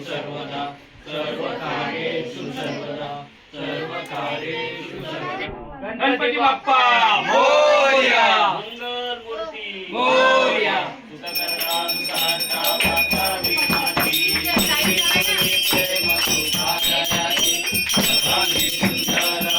सर्वदा सर्वकार्येषु सर्वदा सर्वकार्येषु सर्वदा गणपती बाप्पा मोरया मंगल मूर्ती मोरया तुका करता तुका हरता पाता विघ्नाची प्रेम सुखा जयाची सर्वांगी सुंदर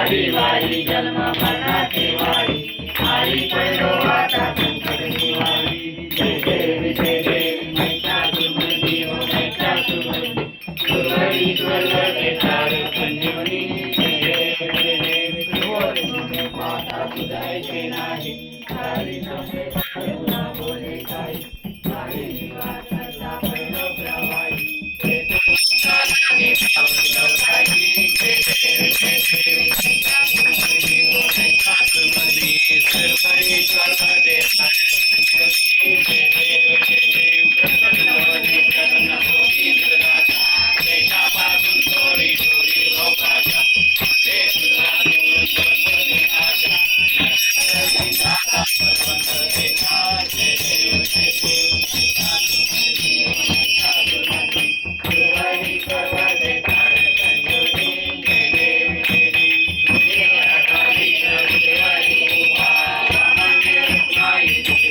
वारी वारी जन्म मरणाचे वारी वारी पडलो आता संकट निवारी जय देव महिषासुरमर्दी हो महिषासुरमर्दी सुरवरी स्वर्ग तार संजीवनी जय देव माता सुधायचे नाही सारी समजे पुन्हा बोले काही काही निवासाचा पहिलो प्रवाही Bye.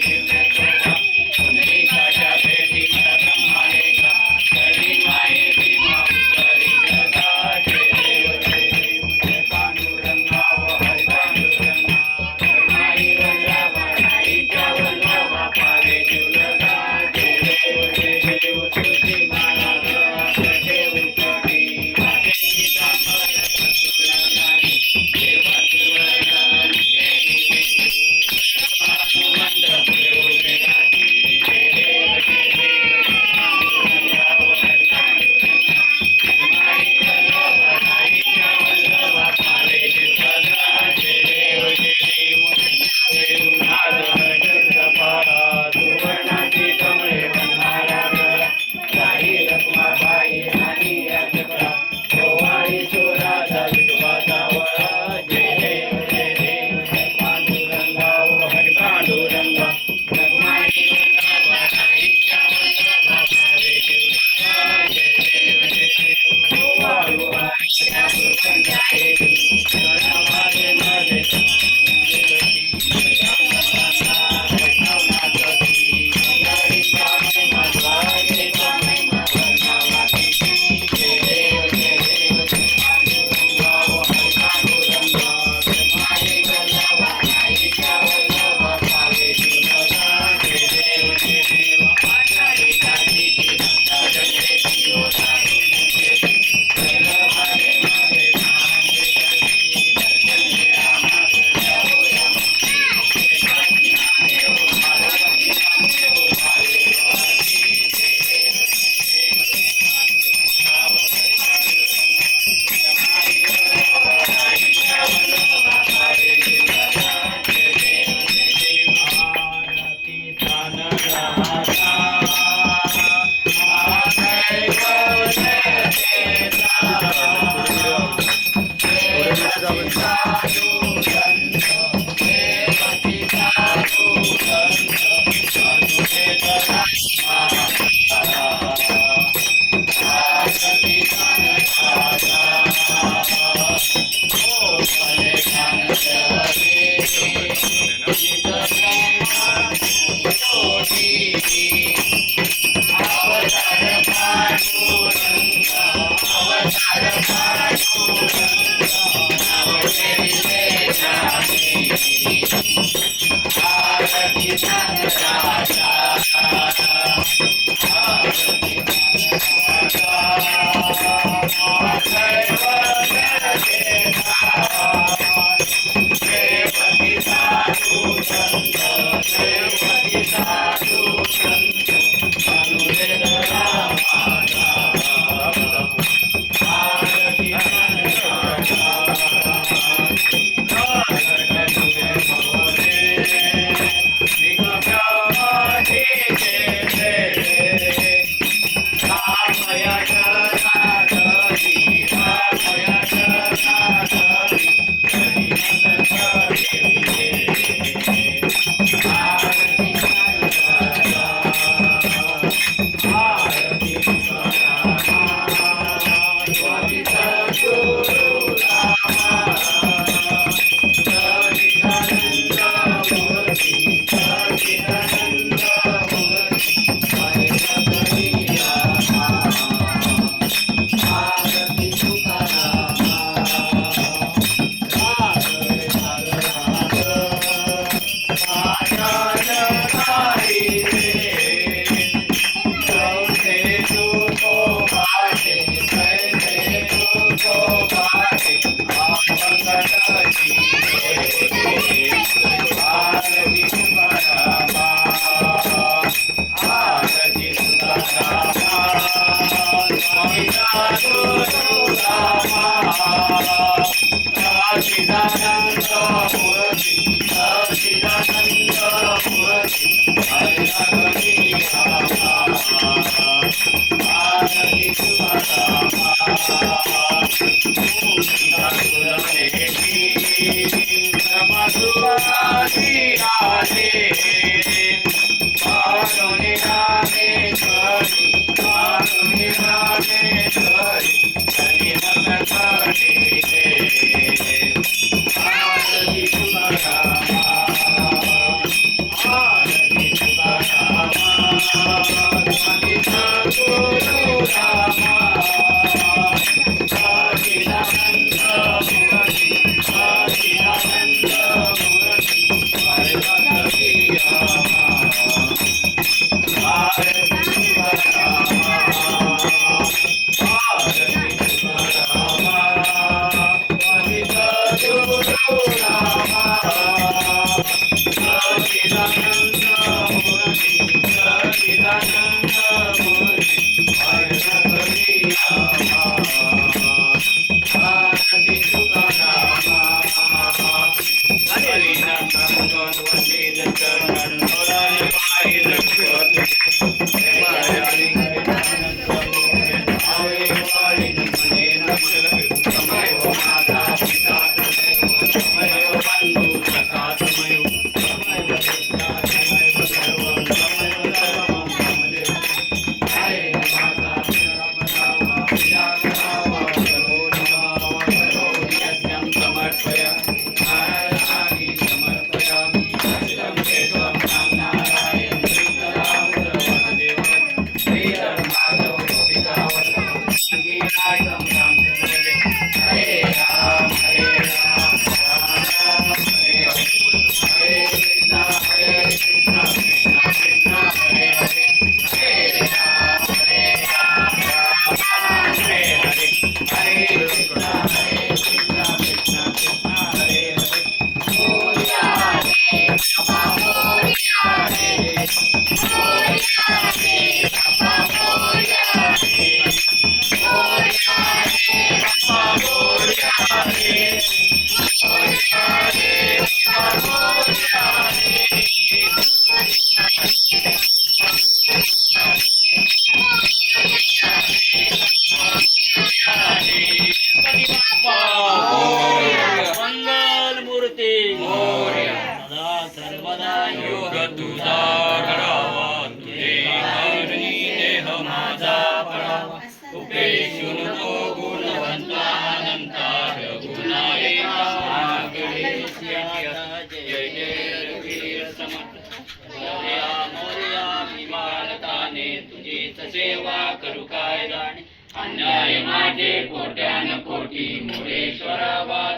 सेवा करू काय जाणे अन्याय माझे कोट्यान कोटी मोठी मुरेश्वरा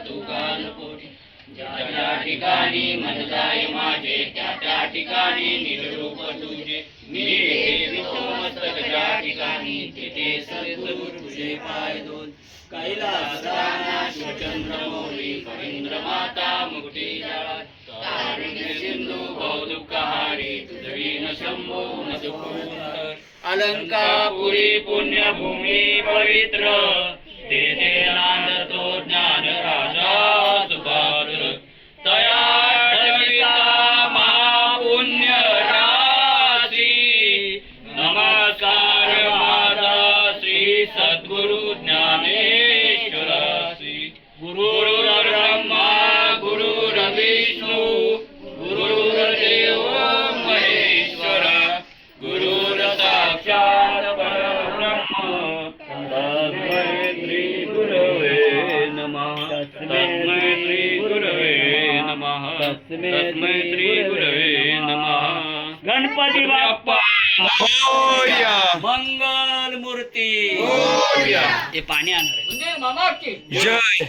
तुका कोटी ज्या ज्या ठिकाणी मन जाय माझे त्या त्या ठिकाणी निजरूप तुझे मी ठेवितो मस्तक ज्या ठिकाणी तेथे सद्गुरु तुझे पाय दोन कैलास राणा शिवचंद्र मौली फणींद्र माता मुक्ती जाळा कारुण्य सिंधू भवदुःखहारी तुझवीन शंभो मधुसूदन अलंकापुरी पुण्यभूमी पवित्र तेथे नांदतो ज्ञान राजा सुपात्र तया ठविता महापुण्य राशी नमस्कार माझा श्री सद्गुरु ज्ञानेश्वर श्री गुरुर्ब्रह्मा गुरुर्विष्णू गुरुर्देव महेश्वर गुरुर्साक्षात् परब्रह्म तस्मै श्री गुरवे नमः तस्मै श्री गुरवे नमः तस्मै श्री गुरवे नमः गणपती बाप्पा मोरया. मंगल मूर्ती मोरया. हे पाणी आणणार जय